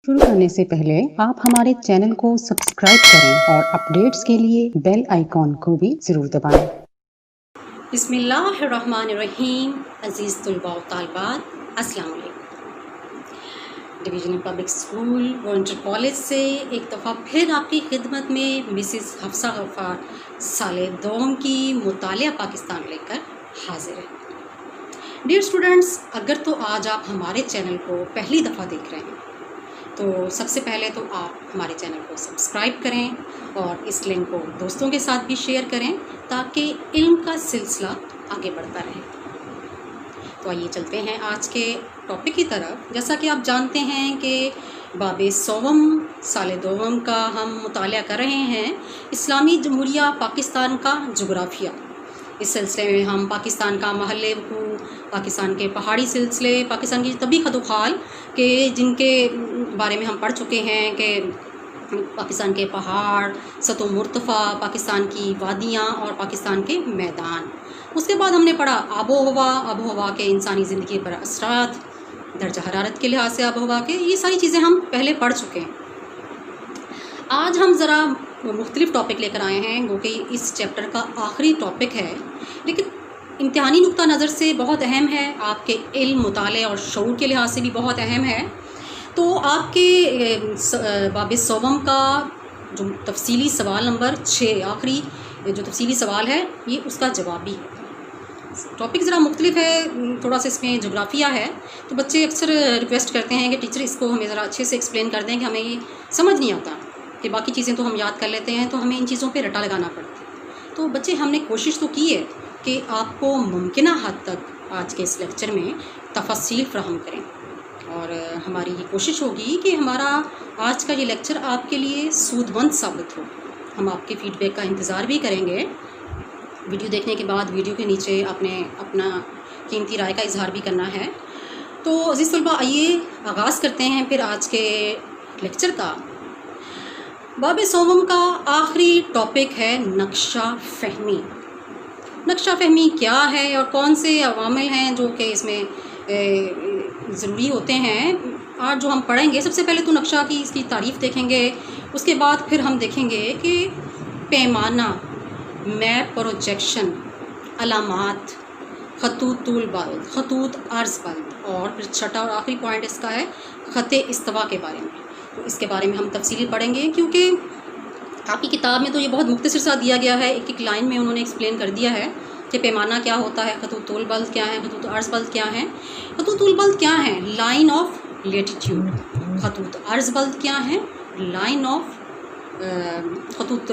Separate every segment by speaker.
Speaker 1: शुरू करने से पहले आप हमारे चैनल को सब्सक्राइब करें और अपडेट्स के लिए बेल आइकॉन को भी ज़रूर दबाएं।
Speaker 2: बिस्मिल्लाहिर्रहमानिर्रहीम। अज़ीज़ तलबा व तालिबात, अस्सलाम वालेकुम। Divisional public school volunteer college से एक दफ़ा फिर आपकी खिदमत में मिसिस हफ्सा गफ़ार साले दोम की मुतालिया पाकिस्तान लेकर हाजिर है। डियर स्टूडेंट्स, अगर तो आज आप हमारे चैनल को पहली दफ़ा देख रहे हैं तो सबसे पहले तो आप हमारे चैनल को सब्सक्राइब करें और इस लिंक को दोस्तों के साथ भी शेयर करें ताकि इल्म का सिलसिला आगे बढ़ता रहे। तो आइए चलते हैं आज के टॉपिक की तरफ। जैसा कि आप जानते हैं कि बाब सोवम साले दोवम का हम मुतालिया कर रहे हैं, इस्लामी जमहूरिया पाकिस्तान का जोग्राफिया। इस सिलसिले में हम पाकिस्तान का महल वकूअ, पाकिस्तान के पहाड़ी सिलसिले, पाकिस्तान की तबी खदोखाल के जिनके बारे में हम पढ़ चुके हैं कि पाकिस्तान के पहाड़, सतह मुर्तफ़ा, पाकिस्तान की वादियाँ और पाकिस्तान के मैदान। उसके बाद हमने पढ़ा आबो हवा के इंसानी ज़िंदगी पर असरात, दर्जा हरारत के लिहाज से आबो हवा के, ये सारी चीज़ें हम पहले पढ़ चुके हैं। आज हम ज़रा मुख्तलिफ़ टॉपिक लेकर आए हैं जो कि इस चैप्टर का आखिरी टॉपिक है, लेकिन इम्तिहानी नुक्ता नज़र से बहुत अहम है, आपके इल्म, मुताले और शऊर के लिहाज से भी बहुत अहम है। तो आपके बाब सोवम का जो तफसीली सवाल नंबर 6, आखिरी जो तफसीली सवाल है, ये उसका जवाबी है। टॉपिक ज़रा मुख्तलिफ है, थोड़ा सा इसमें जोग्राफिया है, तो बच्चे अक्सर रिक्वेस्ट करते हैं कि टीचर इसको हमें ज़रा अच्छे से एक्सप्लेन कर दें कि हमें ये समझ नहीं आता, कि बाकी चीज़ें तो हम याद कर लेते हैं तो हमें इन चीज़ों पे रटा लगाना पड़ता है। तो बच्चे हमने कोशिश तो की है कि आपको मुमकिन हद तक आज के इस लेक्चर में तफसील फ़राहम करें, और हमारी ये कोशिश होगी कि हमारा आज का ये लेक्चर आपके लिए सूदमंद साबित हो। हम आपके फ़ीडबैक का इंतज़ार भी करेंगे। वीडियो देखने के बाद वीडियो के नीचे आपने अपना कीमती राय का इजहार भी करना है। तो अज़ीज़ तलबा, आइए आगाज़ करते हैं फिर आज के लेक्चर का। बाब सोवम का आखिरी टॉपिक है नक्शा फ़हमी। नक्शा फ़हमी क्या है और कौन से अवामिल हैं जो कि इसमें ज़रूरी होते हैं, आज जो हम पढ़ेंगे। सबसे पहले तो नक्शा की इसकी तारीफ़ देखेंगे, उसके बाद फिर हम देखेंगे कि पैमाना, मैप, प्रोजेक्शन, अलामात, खतूतुल बल्द, खतूत अर्ज़ बल्द, और फिर छठा और आखिरी पॉइंट इसका है ख़त इस्तवा के बारे में। तो इसके बारे में हम तफसीली पढ़ेंगे, क्योंकि आपकी किताब में तो ये बहुत मुख्तसर सा दिया गया है, एक एक लाइन में उन्होंने एक्सप्लेन कर दिया है कि पैमाना क्या होता है, खतूतुल बल्द क्या है, खतूत अर्ज़ बल्द क्या है। खतूतुल बल्द क्या है? Line of latitude. खतूत अर्ज़ बल्द क्या है? लाइन ऑफ खतूत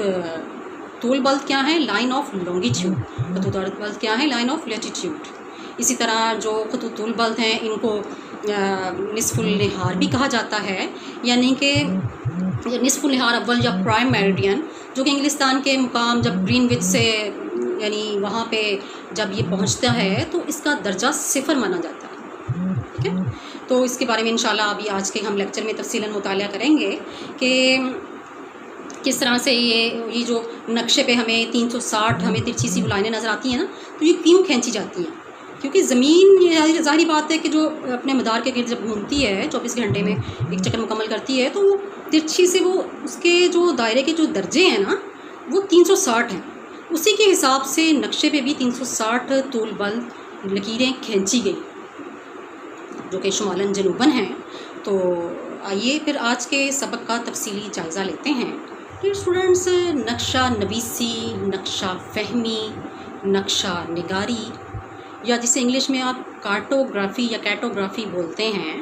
Speaker 2: तूल बल्द क्या है? Line of longitude. खतूत अर्ज़ बल्द क्या है? Line of latitude. इसी तरह जो खतूत तूल बल्द हैं, इनको निस्फुल निहार भी कहा जाता है, यानी कि निस्फुल निहार अव्वल या प्राइम मेरिडियन, जो कि इंग्लिस्तान के मुकाम जब ग्रीनविच से यानी वहाँ पे जब ये पहुँचता है तो इसका दर्जा 0 माना जाता है। ठीक है, तो इसके बारे में इंशाल्लाह अभी आज के हम लेक्चर में तफसीलन मुतालिया करेंगे कि किस तरह से ये जो नक्शे पे हमें 360 हमें तिरछी सी लाइनें नज़र आती हैं ना, तो ये क्यों खींची जाती हैं। क्योंकि ज़मीन ज़ाहिर बात है कि जो अपने मदार के गिर्द जब घूमती है 24 घंटे में एक चक्कर मुकम्मल करती है, तो वो तिरछी से वो उसके जो दायरे के जो दर्जे हैं ना, वो 360 हैं। उसी के हिसाब से नक्शे पे भी 360 तूल बल्द लकीरें खींची गई, जो कि शुमालन जनूबन हैं। तो आइए फिर आज के सबक का तफसीली जायज़ा लेते हैं। तो स्टूडेंट्स, नक्शा नवीसी, नक्शा फ़हमी, नक्शा निगारी, या जिसे इंग्लिश में आप कार्टोग्राफी या कैटोग्राफी बोलते हैं,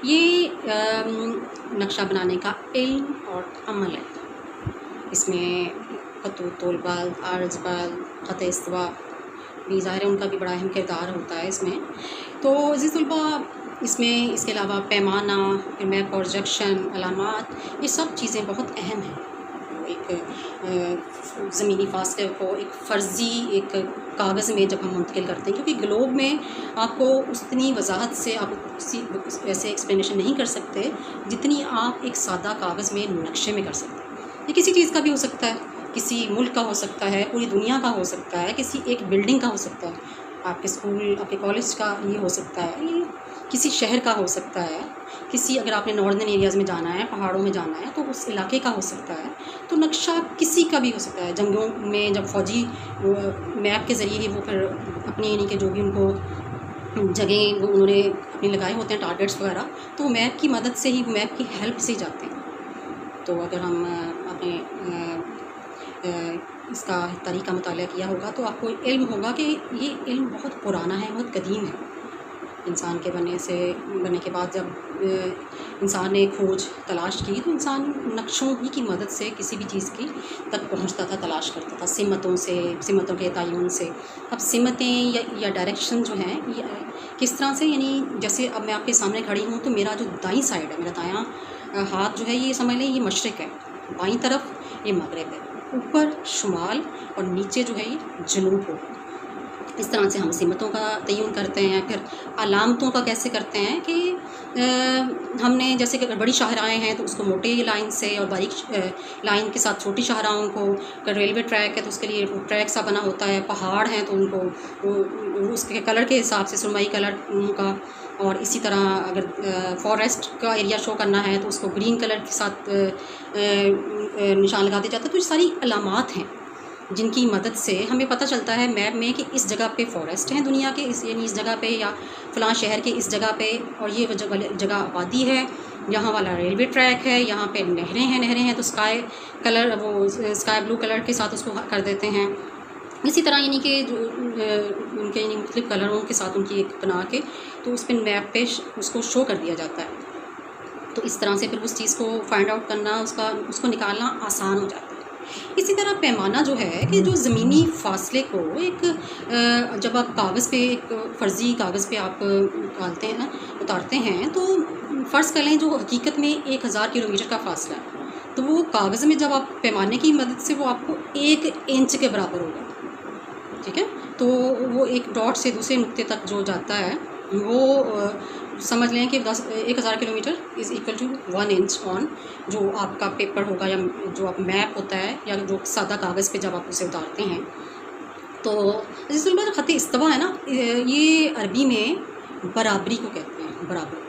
Speaker 2: ये नक्शा बनाने का इल्म और अमल है। इसमें खतूतुल बल्द, अर्ज़ बल्द, ख़त इस्तवा भी ज़ाहिर है, उनका भी बड़ा अहम किरदार होता है इसमें। तो अज़ीज़ तलबा, इसमें इसके अलावा पैमाना, फिर मैप, प्रोजेक्शन, अलामात, ये सब चीज़ें बहुत अहम हैं। एक ज़मीनी फासले को एक फ़र्ज़ी एक कागज़ में जब हम मुंतकिल करते हैं, क्योंकि ग्लोब में आपको उतनी वजाहत से आप वैसे एक्सप्लेनेशन नहीं कर सकते जितनी आप एक सादा कागज़ में नक्शे में कर सकते हैं। ये किसी चीज़ का भी हो सकता है, किसी मुल्क का हो सकता है, पूरी दुनिया का हो सकता है, किसी एक बिल्डिंग का हो सकता है, आपके स्कूल, आपके कॉलेज का ये हो सकता है, ये किसी शहर का हो सकता है, किसी अगर आपने नॉर्दर्न एरियाज़ में जाना है, पहाड़ों में जाना है तो उस इलाके का हो सकता है। तो नक्शा किसी का भी हो सकता है। जंगों में जब फ़ौजी मैप के ज़रिए ही वो फिर अपनी यानी कि जो भी उनको जगह वो उन्होंने अपने लगाए होते हैं टारगेट्स वगैरह, तो मैप की मदद से ही, मैप की हेल्प से ही जाते हैं। तो अगर हम अपने इसका तारीख़ का मुताला किया होगा तो आपको इल्म होगा कि ये इल्म बहुत पुराना है, बहुत कदीम है। इंसान के बनने के बाद जब इंसान ने खोज तलाश की तो इंसान नक्शों ही की मदद से किसी भी चीज़ की तक पहुंचता था, तलाश करता था, सिमतों के तयन से। अब सिमतें या डायरेक्शन जो हैं ये किस तरह से, यानी जैसे अब मैं आपके सामने खड़ी हूँ तो मेरा जो दाईं साइड है, मेरा दायां हाथ जो है ये समझ लें ये मशरिक़ है, बाईं तरफ ये मगरिब है, ऊपर शुमाल और नीचे जो है ये जनूब हो। इस तरह से हम सिमतों का तयन करते हैं। फिर अलामतों का कैसे करते हैं कि हमने जैसे कि अगर बड़ी शाहराएँ हैं तो उसको मोटे लाइन से और बारीक लाइन के साथ छोटी शाहराओं को, अगर रेलवे ट्रैक है तो उसके लिए ट्रैक सा बना होता है, पहाड़ हैं तो उनको उसके कलर के हिसाब से सुरमई कलर का, और इसी तरह अगर फॉरेस्ट का एरिया शो करना है तो उसको ग्रीन कलर के साथ निशान लगा दिया जाता है। तो ये सारी अलामात हैं जिनकी मदद से हमें पता चलता है मैप में कि इस जगह पे फॉरेस्ट हैं दुनिया के, यानी इस जगह पे, या फ़लाँ शहर के इस जगह पे, और ये जगह आबादी है, यहाँ वाला रेलवे ट्रैक है, यहाँ पे नहरें हैं तो स्काई कलर, वो स्काई ब्लू कलर के साथ उसको कर देते हैं। इसी तरह यानी कि जो उनके यानी मुख्तलिफ़ कलरों के साथ उनकी एक बना के तो उस पर मैप पे उसको शो कर दिया जाता है। तो इस तरह से फिर उस चीज़ को फाइंड आउट करना, उसको निकालना आसान हो जाता है। इसी तरह पैमाना जो है कि जो ज़मीनी फ़ासले को एक जब आप कागज़ पे, एक फ़र्ज़ी कागज़ पे आप उतारते हैं तो फ़र्ज़ कर लें जो हकीकत में 1000 किलोमीटर का फ़ासला है, तो वो कागज़ में जब आप पैमाने की मदद से वो आपको 1 इंच के बराबर होगा, ठीक है। तो वो एक डॉट से दूसरे नुक्ते तक जो जाता है वो समझ लें कि 1000 kilometre is equal to 1 inch on जो आपका पेपर होगा, या जो आप मैप होता है, या जो सादा कागज़ पे जब आप उसे उतारते हैं। तो जैसे ख़त इस्तवा है ना, ये अरबी में बराबरी को कहते हैं, बराबरी।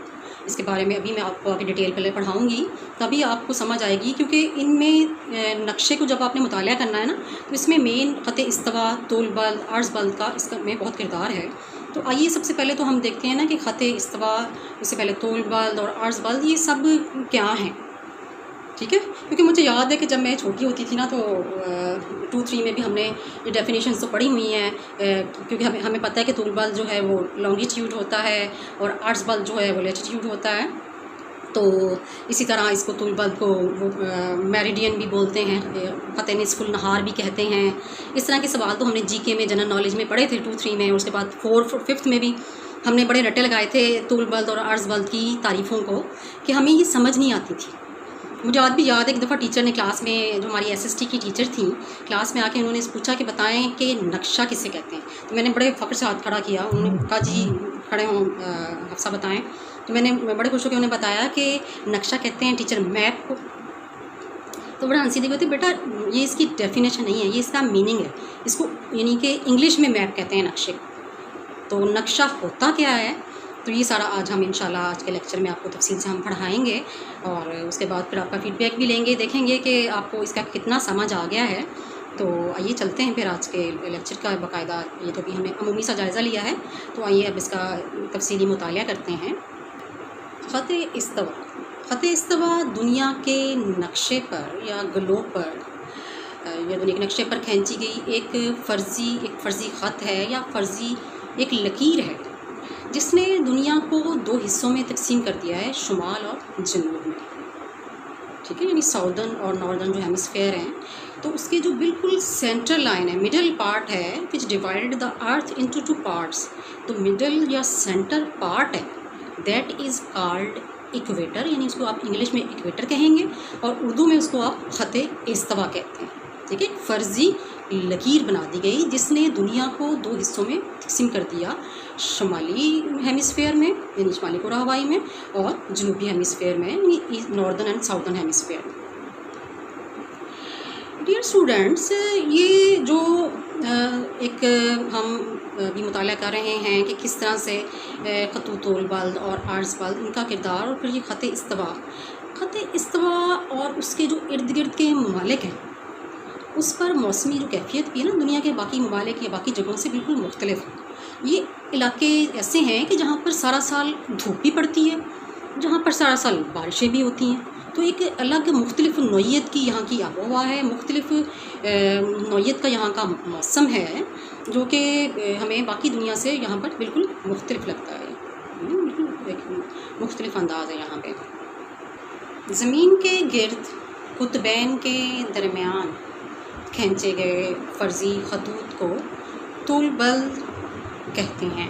Speaker 2: इसके बारे में अभी मैं आपको आगे डिटेल पहले पढ़ाऊँगी, तभी आपको समझ आएगी, क्योंकि इनमें नक्शे को जब आपने मुताला करना है ना तो इसमें मेन ख़त इस्तवा, तूल बल्द, अर्ज़ बल्द का इसका में बहुत किरदार है। तो आइए सबसे पहले तो हम देखते हैं ना कि ख़त इस्तवा, उससे पहले तूल बल्द और अर्ज़ बल्द ये सब क्या हैं, ठीक है। क्योंकि मुझे याद है कि जब मैं छोटी होती थी ना तो 2-3 में भी हमने ये डेफिनेशंस तो पढ़ी हुई हैं, क्योंकि हमें पता है कि तूल बल्द जो है वो लॉन्गिट्यूड होता है और अर्ज़ बल्द जो है वो लैटिट्यूड होता है। तो इसी तरह इसको तूल बल्द को वो मेरिडियन भी बोलते हैं, ख़त निस्फ़ुल नहार भी कहते हैं। इस तरह के सवाल तो हमने जीके में, जनरल नॉलेज में पढ़े थे 2-3 में, और उसके बाद 4th-5th में भी हमने बड़े रट्टे लगाए थे तूल बल्द और अर्ज़ बल्द की तारीफ़ों को, कि हमें ये समझ नहीं आती थी। मुझे आज भी याद है एक दफ़ा टीचर ने क्लास में, जो हमारी SST की टीचर थी, क्लास में आके उन्होंने पूछा कि बताएं कि नक्शा किसे कहते हैं। तो मैंने बड़े फ़ख्र से हाथ खड़ा किया, उन्होंने कहा जी खड़े हों हफ्सा बताएं। तो मैंने बड़े खुश होकर उन्हें बताया कि नक्शा कहते हैं टीचर मैप को। तो बड़ा हंसी दिखी, बेटा ये इसकी डेफिनेशन नहीं है, ये इसका मीनिंग है, इसको यानी कि इंग्लिश में मैप कहते हैं नक्शे को। तो नक्शा होता क्या है, तो ये सारा आज हम इंशाल्लाह आज के लेक्चर में आपको तफसील से हम पढ़ाएंगे, और उसके बाद फिर आपका फ़ीडबैक भी लेंगे, देखेंगे कि आपको इसका कितना समझ आ गया है। तो आइए चलते हैं फिर आज के लेक्चर का बाकायदा, ये तो भी हमने अमूमी सा जायज़ा लिया है, तो आइए अब इसका तफसीली मुताला करते हैं। ख़त इस्तवा, ख़त इस्तवा दुनिया के नक्शे पर या ग्लोब पर या दुनिया के नक्शे पर खींची गई एक फ़र्ज़ी ख़त है, या फ़र्ज़ी एक लकीर है, जिसने दुनिया को 2 हिस्सों में तकसीम कर दिया है, शुमाल और जनूब में, ठीक है। यानी साउदर्न और नॉर्दर्न जो हेमिस्फेयर हैं, तो उसके जो बिल्कुल सेंट्रल लाइन है, मिडल पार्ट है, which divided the earth into 2 parts. तो मिडल या सेंटर पार्ट है, दैट इज़ कॉल्ड इक्वेटर, यानी इसको आप इंग्लिश में इक्वेटर कहेंगे और उर्दू में उसको आप ख़त इस्तवा कहते हैं, ठीक है। फ़र्ज़ी लकीर बना दी गई जिसने दुनिया को 2 हिस्सों में तकसीम कर दिया, शुमाली हेमिस्फेयर में यानी शुमाली कुरा हवाई में, और जनूबी हेमिस्फेयर में यानी नॉर्दर्न एंड साउदर्न हेमिस्फेयर में। ڈیئر اسٹوڈنٹس، یہ جو ایک ہم بھی مطالعہ کر رہے ہیں کہ کس طرح سے خطوط البلد اور عرض بلد ان کا کردار، اور پھر یہ خط استوا اور اس کے جو ارد گرد کے ممالک ہیں اس پر موسمی جو کیفیت بھی ہے نا، دنیا کے باقی ممالک یا باقی جگہوں سے بالکل مختلف ہے۔ یہ علاقے ایسے ہیں کہ جہاں پر سارا سال دھوپ بھی پڑتی ہے، جہاں پر سارا سال بارشیں بھی ہوتی ہیں، تو ایک الگ مختلف نوعیت کی یہاں کی آب و ہوا ہے، مختلف نوعیت کا یہاں کا موسم ہے، جو کہ ہمیں باقی دنیا سے یہاں پر بالکل مختلف لگتا ہے، بالکل ایک مختلف انداز ہے یہاں پہ۔ زمین کے گرد قطبین کے درمیان کھینچے گئے فرضی خطوط کو طول بلد کہتے ہیں۔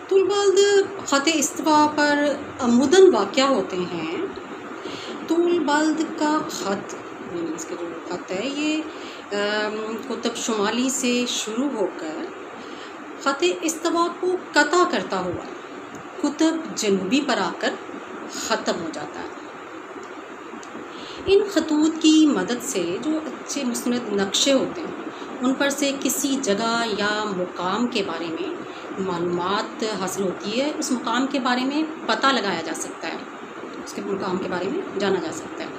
Speaker 2: طول بلد خط استوا پر عموداً واقع ہوتے ہیں۔ طول بلد کا خط، یعنی اس کا جو خط ہے، یہ قطب شمالی سے شروع ہو کر خط استوا کو قطع کرتا ہوا قطب جنوبی پر آ کر ختم ہو جاتا ہے۔ ان خطوط کی مدد سے جو اچھے مستند نقشے ہوتے ہیں ان پر سے کسی جگہ یا مقام کے بارے میں معلومات حاصل ہوتی ہے، اس مقام کے بارے میں پتہ لگایا جا سکتا ہے، اس کے مقام کے بارے میں جانا جا سکتا ہے۔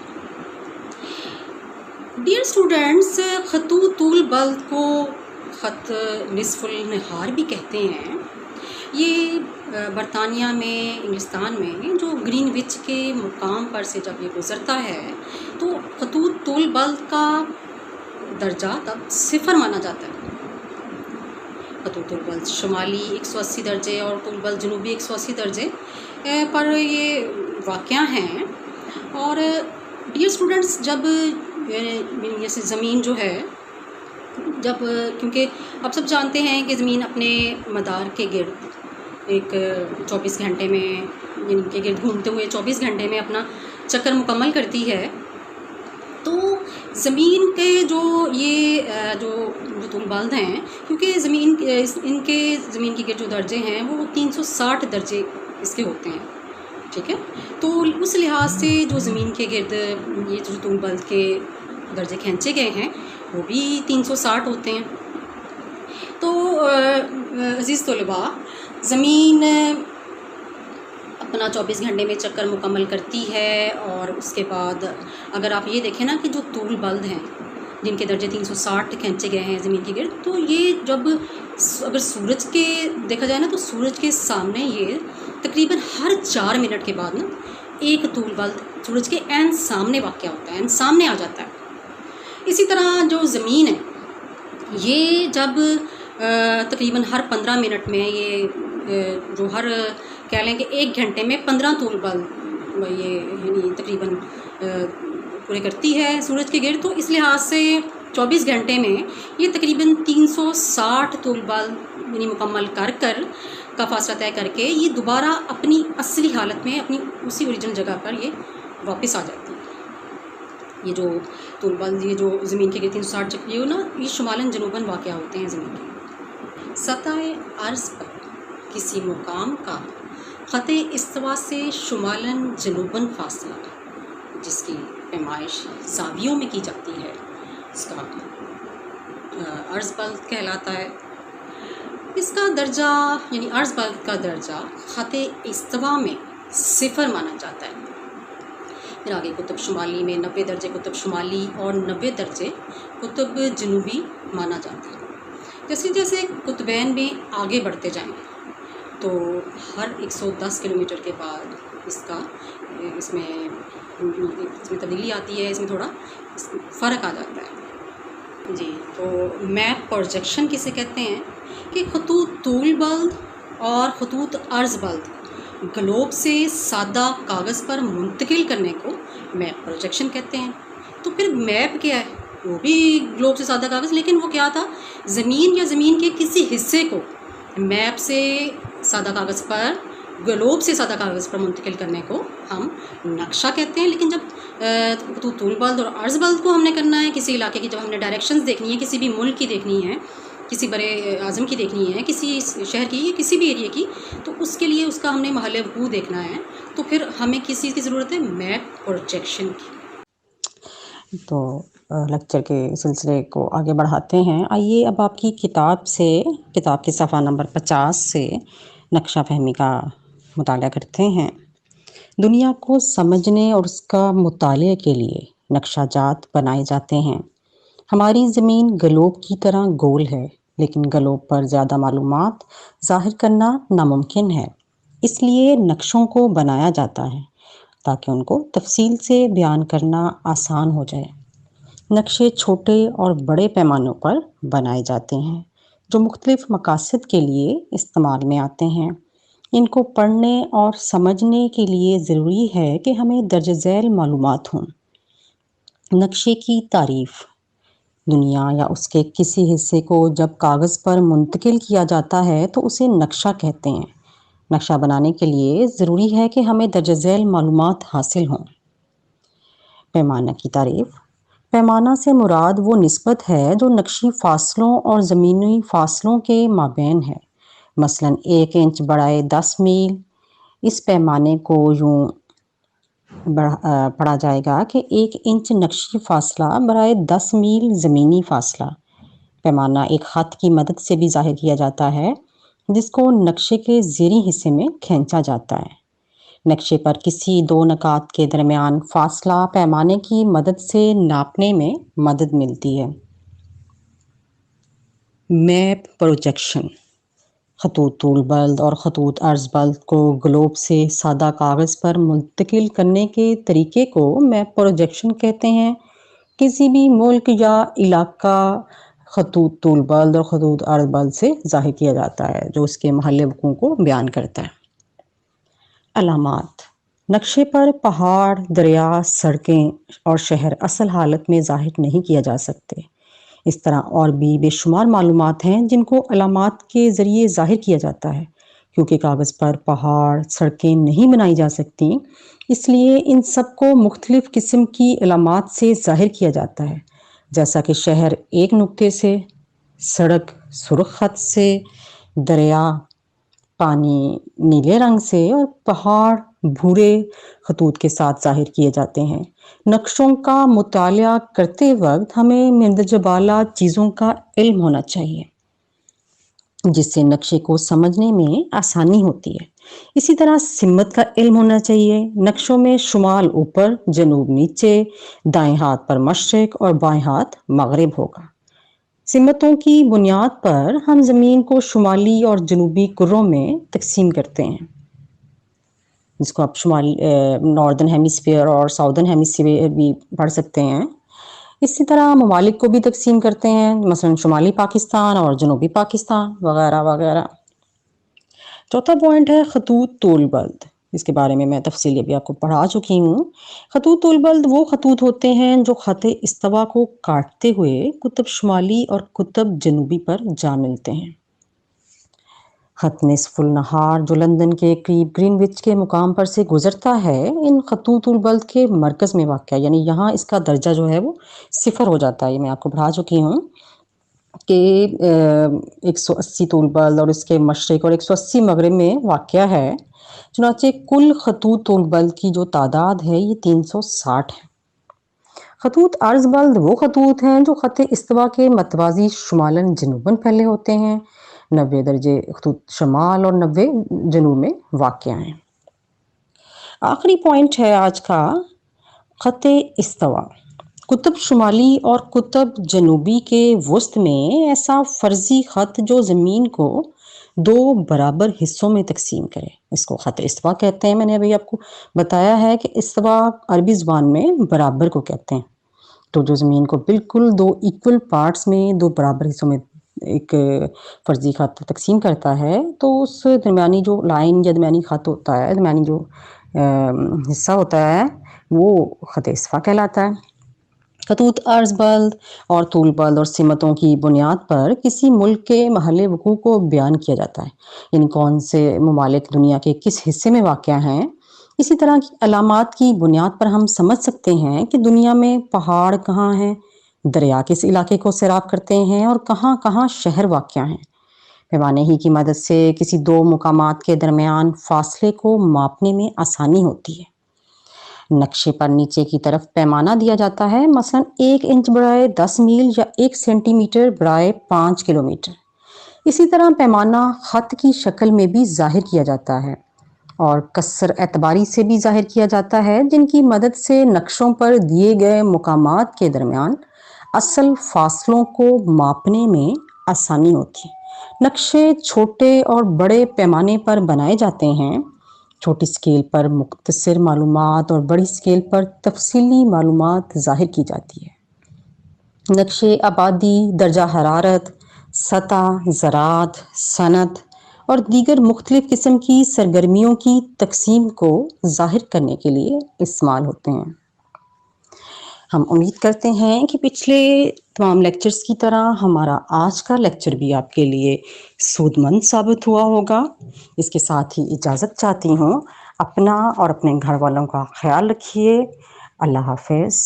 Speaker 2: ڈیئر اسٹوڈنٹس، خطوط طول بلد کو خط نصف النہار بھی کہتے ہیں۔ یہ برطانیہ میں، انگلستان میں جو گرین وچ کے مقام پر سے جب یہ گزرتا ہے تو خطوط طول بلد کا درجہ تب 0 مانا جاتا ہے۔ خطوط طول بلد شمالی 180 درجے اور طول بلد جنوبی 180 درجے پر یہ واقع ہیں۔ اور ڈیئر اسٹوڈنٹس، جب جیسے زمین جو ہے، جب کیونکہ آپ سب جانتے ہیں کہ زمین اپنے مدار کے گرد ایک 24 گھنٹے میں، ان کے گرد گھومتے ہوئے 24 گھنٹے میں اپنا چکر مکمل کرتی ہے، تو زمین کے جو یہ جو طول بلد ہیں، کیونکہ زمین کے گرد جو درجے ہیں وہ 360 درجے اس کے ہوتے ہیں، ٹھیک ہے، تو اس لحاظ سے جو زمین کے گرد یہ جو طول بلد کے درجے کھینچے گئے ہیں وہ بھی 360 ہوتے ہیں۔ تو عزیز طلباء، زمین اپنا 24 گھنٹے میں چکر مکمل کرتی ہے، اور اس کے بعد اگر آپ یہ دیکھیں نا کہ جو طول بلد ہیں جن کے درجے 360 کھینچے گئے ہیں زمین کے گرد، تو یہ جب اگر سورج کے دیکھا جائے نا تو سورج کے سامنے یہ تقریباً ہر 4 منٹ کے بعد نا ایک طول بلد سورج کے عین سامنے واقع ہوتا ہے، عین سامنے آ جاتا ہے۔ اسی طرح جو زمین ہے یہ جب تقریباً ہر 15 منٹ میں یہ جو ہر کہہ لیں کہ 1 گھنٹے میں 15 طول بلد یہ یعنی تقریباً پورے کرتی ہے سورج کے گرد، تو اس لحاظ سے 24 گھنٹے میں یہ تقریباً 360 طول بلد یعنی مکمل کر کا فاصلہ طے کر کے یہ دوبارہ اپنی اصلی حالت میں اپنی اسی اوریجنل جگہ پر یہ واپس آ جاتی ہے۔ یہ جو طول بلد یہ جو زمین کے گرد 360 چکری ہو نا، یہ شمالاً جنوباً واقع ہوتے ہیں زمین کے۔ سطح عرض پر کسی مقام کا خط استوا سے شمالاً جنوباً فاصلہ جس کی پیمائش زاویوں میں کی جاتی ہے، اس کا عرض بلد کہلاتا ہے۔ اس کا درجہ یعنی عرض بلد کا درجہ خط استوا میں 0 مانا جاتا ہے۔ پھر آگے قطب شمالی میں 90 درجے قطب شمالی اور 90 درجے قطب جنوبی مانا جاتا ہے۔ جیسے جیسے قطبین میں آگے بڑھتے جائیں تو ہر 110 کلومیٹر کے بعد اس میں تبدیلی آتی ہے، اس میں تھوڑا فرق آ جاتا ہے۔ جی، تو میپ پروجیکشن کسے کہتے ہیں کہ خطوط طول بلد اور خطوط عرض بلد گلوب سے سادہ کاغذ پر منتقل کرنے کو میپ پروجیکشن کہتے ہیں۔ تو پھر میپ کیا ہے؟ وہ بھی گلوب سے سادہ کاغذ، لیکن وہ کیا تھا؟ زمین یا زمین کے کسی حصے کو میپ سے سادہ کاغذ پر گلوب سے سادہ کاغذ پر منتقل کرنے کو ہم نقشہ کہتے ہیں۔ لیکن جب طول بلد اور عرض بلد کو ہم نے کرنا ہے کسی علاقے کی، جب ہم نے ڈائریکشنز دیکھنی ہے، کسی بھی ملک کی دیکھنی ہے، کسی بڑے اعظم کی دیکھنی ہے، کسی شہر کی یا کسی بھی ایریے کی، تو اس کے لیے اس کا ہم نے محل وقوع دیکھنا ہے، تو پھر ہمیں کس چیز کی ضرورت ہے؟ میپ پروجیکشن کی۔
Speaker 1: تو لیکچر کے سلسلے کو آگے بڑھاتے ہیں. آئیے اب آپ کی کتاب کے صفحہ نمبر 50 سے نقشہ فہمی کا مطالعہ کرتے ہیں. دنیا کو سمجھنے اور اس کا مطالعے کے لیے نقشہ جات بنائے جاتے ہیں. ہماری زمین گلوب کی طرح گول ہے، لیکن گلوب پر زیادہ معلومات ظاہر کرنا ناممکن ہے. اس لیے نقشوں کو بنایا جاتا ہے تاکہ ان کو تفصیل سے بیان کرنا آسان ہو جائے. نقشے چھوٹے اور بڑے پیمانوں پر بنائے جاتے ہیں جو مختلف مقاصد کے لیے استعمال میں آتے ہیں. ان کو پڑھنے اور سمجھنے کے لیے ضروری ہے کہ ہمیں درج ذیل معلومات ہوں. نقشے کی تعریف. دنیا یا اس کے کسی حصے کو جب کاغذ پر منتقل کیا جاتا ہے تو اسے نقشہ کہتے ہیں. نقشہ بنانے کے لیے ضروری ہے کہ ہمیں درج ذیل معلومات حاصل ہوں. پیمانہ کی تعریف. پیمانہ سے مراد وہ نسبت ہے جو نقشی فاصلوں اور زمینی فاصلوں کے مابین ہے. مثلاً 1 انچ بڑائے 10 میل. اس پیمانے کو یوں پڑھا جائے گا کہ 1 انچ نقشی فاصلہ برائے 10 میل زمینی فاصلہ. پیمانہ ایک خط کی مدد سے بھی ظاہر کیا جاتا ہے جس کو نقشے کے زیریں حصے میں کھینچا جاتا ہے. نقشے پر کسی دو نقاط کے درمیان فاصلہ پیمانے کی مدد سے ناپنے میں مدد ملتی ہے. Map projection. خطوط طول بلد اور خطوط عرض بلد کو گلوب سے سادہ کاغذ پر منتقل کرنے کے طریقے کو میپ پروجیکشن کہتے ہیں. کسی بھی ملک یا علاقہ خطوط طول بلد اور خطوط عرض بلد سے ظاہر کیا جاتا ہے جو اس کے محل وقوع کو بیان کرتا ہے. علامات. نقشے پر پہاڑ، دریا، سڑکیں اور شہر اصل حالت میں ظاہر نہیں کیا جا سکتے. اس طرح اور بھی بے شمار معلومات ہیں جن کو علامات کے ذریعے ظاہر کیا جاتا ہے. کیونکہ کاغذ پر پہاڑ، سڑکیں نہیں بنائی جا سکتی، اس لیے ان سب کو مختلف قسم کی علامات سے ظاہر کیا جاتا ہے، جیسا کہ شہر ایک نقطے سے، سڑک سرخ خط سے، دریا پانی نیلے رنگ سے اور پہاڑ بھورے خطوط کے ساتھ ظاہر کیے جاتے ہیں. نقشوں کا مطالعہ کرتے وقت ہمیں مندرجہ بالا چیزوں کا علم ہونا چاہیے جس سے نقشے کو سمجھنے میں آسانی ہوتی ہے. اسی طرح سمت کا علم ہونا چاہیے. نقشوں میں شمال اوپر، جنوب نیچے، دائیں ہاتھ پر مشرق اور بائیں ہاتھ مغرب ہوگا. سمتوں کی بنیاد پر ہم زمین کو شمالی اور جنوبی کروں میں تقسیم کرتے ہیں، جس کو آپ شمالی ناردرن ہیمیسفیئر اور ساؤدرن ہیمیسفیئر بھی پڑھ سکتے ہیں. اسی طرح ممالک کو بھی تقسیم کرتے ہیں، مثلا شمالی پاکستان اور جنوبی پاکستان وغیرہ وغیرہ. چوتھا پوائنٹ ہے خطوط طول بلد. اس کے بارے میں تفصیلی ابھی آپ کو پڑھا چکی ہوں. خطوط طول بلد وہ خطوط ہوتے ہیں جو خط استوا کو کاٹتے ہوئے قطب شمالی اور قطب جنوبی پر جا ملتے ہیں. خط نصف النہار جو لندن کے قریب گرین وچ کے مقام پر سے گزرتا ہے، ان خطوط طول بلد کے مرکز میں واقع ہے، یعنی یہاں اس کا درجہ جو ہے وہ 0 ہو جاتا ہے. یہ میں آپ کو پڑھا چکی ہوں کہ 180 طول بلد اور اس کے مشرق اور 180 مغرب میں واقع ہے. چنانچہ کل خطوط طول بلد کی جو تعداد ہے یہ 360 ہے. خطوط عرض بلد وہ خطوط ہیں جو خط استوا کے متوازی شمالاً جنوباً پھیلے ہوتے ہیں. 90 درجے خطوط شمال اور 90 جنوب میں واقع ہیں. آخری پوائنٹ ہے آج کا خط استوا. قطب شمالی اور قطب جنوبی کے وسط میں ایسا فرضی خط جو زمین کو 2 برابر حصوں میں تقسیم کرے، اس کو خط استوا کہتے ہیں. میں نے ابھی آپ کو بتایا ہے کہ استوا عربی زبان میں برابر کو کہتے ہیں. تو جو زمین کو بالکل 2 ایکول پارٹس میں 2 برابر حصوں میں ایک فرضی خط تقسیم کرتا ہے، تو اس درمیانی جو لائن یا درمیانی خط ہوتا ہے، درمیانی جو حصہ ہوتا ہے وہ خط استوا کہلاتا ہے. خطوط عرض بلد اور طول بلد اور سمتوں کی بنیاد پر کسی ملک کے محل وقوع کو بیان کیا جاتا ہے، یعنی کون سے ممالک دنیا کے کس حصے میں واقع ہیں. اسی طرح کی علامات کی بنیاد پر ہم سمجھ سکتے ہیں کہ دنیا میں پہاڑ کہاں ہیں، دریا کس علاقے کو سیراب کرتے ہیں اور کہاں کہاں شہر واقع ہیں. پیمانے ہی کی مدد سے کسی 2 مقامات کے درمیان فاصلے کو ماپنے میں آسانی ہوتی ہے. نقشے پر نیچے کی طرف پیمانہ دیا جاتا ہے، مثلا 1 انچ برائے 10 میل یا 1 سینٹی میٹر برائے 5 کلومیٹر۔ اسی طرح پیمانہ خط کی شکل میں بھی ظاہر کیا جاتا ہے اور کسر اعتباری سے بھی ظاہر کیا جاتا ہے، جن کی مدد سے نقشوں پر دیے گئے مقامات کے درمیان اصل فاصلوں کو ماپنے میں آسانی ہوتی ہے۔ نقشے چھوٹے اور بڑے پیمانے پر بنائے جاتے ہیں۔ چھوٹی اسکیل پر مختصر معلومات اور بڑی اسکیل پر تفصیلی معلومات ظاہر کی جاتی ہے۔ نقشے آبادی، درجہ حرارت، سطح، زراعت، صنعت اور دیگر مختلف قسم کی سرگرمیوں کی تقسیم کو ظاہر کرنے کے لیے استعمال ہوتے ہیں۔ ہم امید کرتے ہیں کہ پچھلے تمام لیکچرز کی طرح ہمارا آج کا لیکچر بھی آپ کے لیے سود مند ثابت ہوا ہوگا۔ اس کے ساتھ ہی اجازت چاہتی ہوں۔ اپنا اور اپنے گھر والوں کا خیال رکھیے۔ اللہ حافظ۔